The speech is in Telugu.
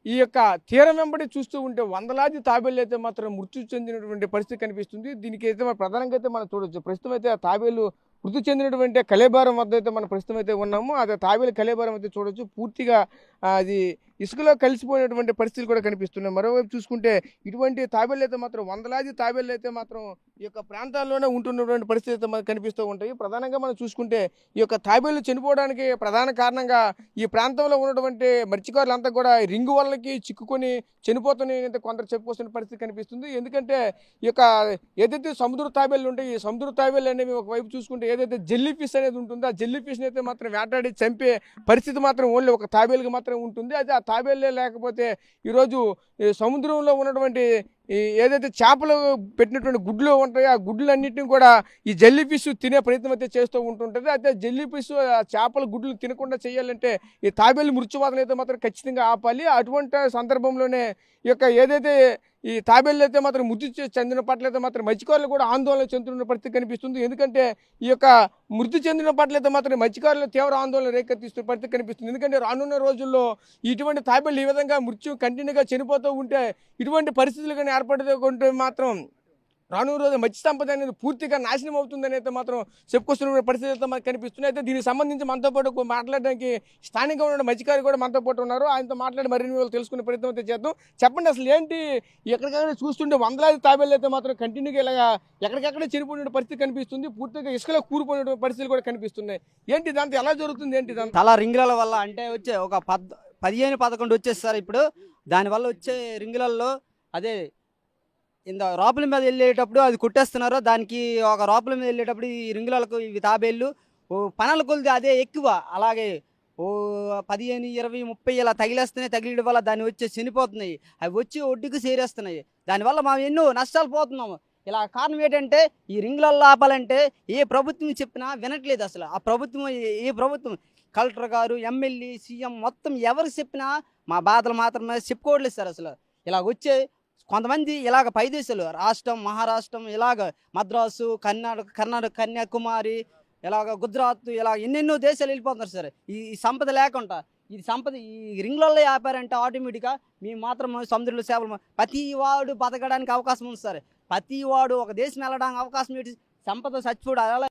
ఈ యొక్క తీరం వెంబడి చూస్తూ ఉంటే వందలాది తాబేళ్లు అయితే మాత్రం మృతి చెందినటువంటి పరిస్థితి కనిపిస్తుంది. దీనికి అయితే మన ప్రధానంగా అయితే మనం చూడొచ్చు. ప్రస్తుతం అయితే ఆ తాబేళ్లు మృతి చెందినటువంటి కళేబరం వద్ద అయితే మనం ప్రస్తుతం అయితే ఉన్నాము. అదే తాబేలు కళేబరం అయితే చూడొచ్చు. పూర్తిగా అది ఇసుకలో కలిసిపోయినటువంటి పరిస్థితులు కూడా కనిపిస్తున్నాయి. మరోవైపు చూసుకుంటే ఇటువంటి తాబేళ్లు అయితే మాత్రం వందలాది తాబేళ్లు అయితే మాత్రం ఈ యొక్క ప్రాంతాల్లోనే ఉంటున్నటువంటి పరిస్థితి అయితే మనకు కనిపిస్తూ ఉంటాయి. ప్రధానంగా మనం చూసుకుంటే ఈ యొక్క తాబేళ్లు చనిపోవడానికి ప్రధాన కారణంగా ఈ ప్రాంతంలో ఉన్నటువంటి మత్స్యకారులంతా కూడా ఈ రింగు వలలకి చిక్కుకొని చనిపోతున్నాయి అయితే కొందరు చెప్పుకొస్తున్న పరిస్థితి కనిపిస్తుంది. ఎందుకంటే ఈ యొక్క ఏదైతే సముద్ర తాబేళ్లు ఉంటాయి, ఈ సముద్ర తాబేళ్లు అనేవి ఒకవైపు చూసుకుంటే ఏదైతే జెల్లీ ఫిష్ అనేది ఉంటుందో ఆ జెల్లీ ఫిష్ని అయితే మాత్రం వేటాడి చంపే పరిస్థితి మాత్రం ఓన్లీ ఒక తాబేలుకి మాత్రం ఉంటుంది. అయితే ఆ తాబేళ్ళే లేకపోతే ఈరోజు ఈ సముద్రంలో ఉన్నటువంటి ఈ ఏదైతే చేపలు పెట్టినటువంటి గుడ్లు ఉంటాయో ఆ గుడ్లన్నింటినీ కూడా ఈ జెల్లీ ఫిష్ తినే ప్రయత్నం అయితే చేస్తూ ఉంటుంటుంది. అయితే జెల్లీ ఫిష్ ఆ చేపల గుడ్లు తినకుండా చేయాలంటే ఈ తాబేలు మృత్యువాదన అయితే మాత్రం ఖచ్చితంగా ఆపాలి. అటువంటి సందర్భంలోనే ఈ యొక్క ఏదైతే ఈ తాబేళ్ళు అయితే మాత్రం మృతి చెందిన పట్ల అయితే మాత్రం మత్స్యకారులు కూడా ఆందోళన చెందుతున్న పరిస్థితి కనిపిస్తుంది. ఎందుకంటే ఈ యొక్క మృతి చెందిన పట్ల అయితే మాత్రం మత్స్యకారులు తీవ్ర ఆందోళన రేకెత్తిస్తున్న పరిస్థితి కనిపిస్తుంది. ఎందుకంటే రానున్న రోజుల్లో ఇటువంటి తాబేళ్ళు ఈ విధంగా మృత్యు కంటిన్యూగా చనిపోతూ ఉంటే ఇటువంటి పరిస్థితులు కానీ ఏర్పడుతుంటే మాత్రం రానున్న రోజు మత్స్య సంపద అనేది పూర్తిగా నాశనం అవుతుందని అయితే మాత్రం చెప్పుకొస్తున్న పరిస్థితి అయితే మనకు కనిపిస్తున్నాయి. అయితే దీనికి సంబంధించి మనతో పాటు మాట్లాడడానికి స్థానికంగా ఉన్న మత్స్యకారు కూడా మనతో పాటు ఉన్నారు. ఆయనతో మాట్లాడి మరిన్ని వివరాలు తెలుసుకునే ప్రయత్నం అయితే చేద్దాం. చెప్పండి, అసలు ఏంటి ఎక్కడికైనా చూస్తుంటే వందలాది తాబేళ్ళు అయితే మాత్రం కంటిన్యూగా ఇలాగా ఎక్కడికక్కడే చనిపోయిన పరిస్థితి కనిపిస్తుంది. పూర్తిగా ఇసుకలో కూలిపోయిన పరిస్థితులు కూడా కనిపిస్తున్నాయి. ఏంటి దాంతో ఎలా జరుగుతుంది, ఏంటి దాంతో? చాలా రింగుల వల్ల అంటే వచ్చే ఒక 15-11 వచ్చేస్తారు ఇప్పుడు. దానివల్ల వచ్చే రింగులలో అదే ఇంత రోపుల మీద వెళ్ళేటప్పుడు అది కొట్టేస్తున్నారు. దానికి ఒక రోపుల మీద వెళ్ళేటప్పుడు ఈ రింగులకు ఇవి తాబేళ్ళు ఓ పనల కొలిది అదే ఎక్కువ. అలాగే ఓ 15, 20, 30 ఇలా తగిలేస్తున్నాయి. తగిలేయడం వల్ల దాన్ని వచ్చి చనిపోతున్నాయి. అవి వచ్చి ఒడ్డుకు చేరేస్తున్నాయి. దానివల్ల మనం ఎన్నో నష్టాలు పోతున్నాము. ఇలా కారణం ఏంటంటే ఈ రింగులలో ఆపాలంటే ఏ ప్రభుత్వం చెప్పినా వినట్లేదు. అసలు ఆ ప్రభుత్వం ఏ ప్రభుత్వం కలెక్టర్ గారు, ఎమ్మెల్యే, సీఎం మొత్తం ఎవరు చెప్పినా మా బాధలు మాత్రమే చెప్పుకోవట్లేదు సార్. అసలు ఇలా వచ్చే కొంతమంది ఇలాగ పై దేశాలు రాష్ట్రం, మహారాష్ట్రం, ఇలాగ మద్రాసు, కర్ణాటక, కన్యాకుమారి, ఇలాగ గుజరాత్, ఇలా ఎన్నెన్నో దేశాలు వెళ్ళిపోతున్నారు సార్. ఈ సంపద లేకుండా ఈ సంపద ఈ రింగ్లలో ఆపారంటే ఆటోమేటిక్గా మేము మాత్రం సముద్రంలో చేపలు ప్రతి వాడు బతకడానికి అవకాశం ఉంది సార్. ప్రతి వాడు ఒక దేశం వెళ్ళడానికి అవకాశం ఏంటి? సంపద చచ్చిపోడు అలా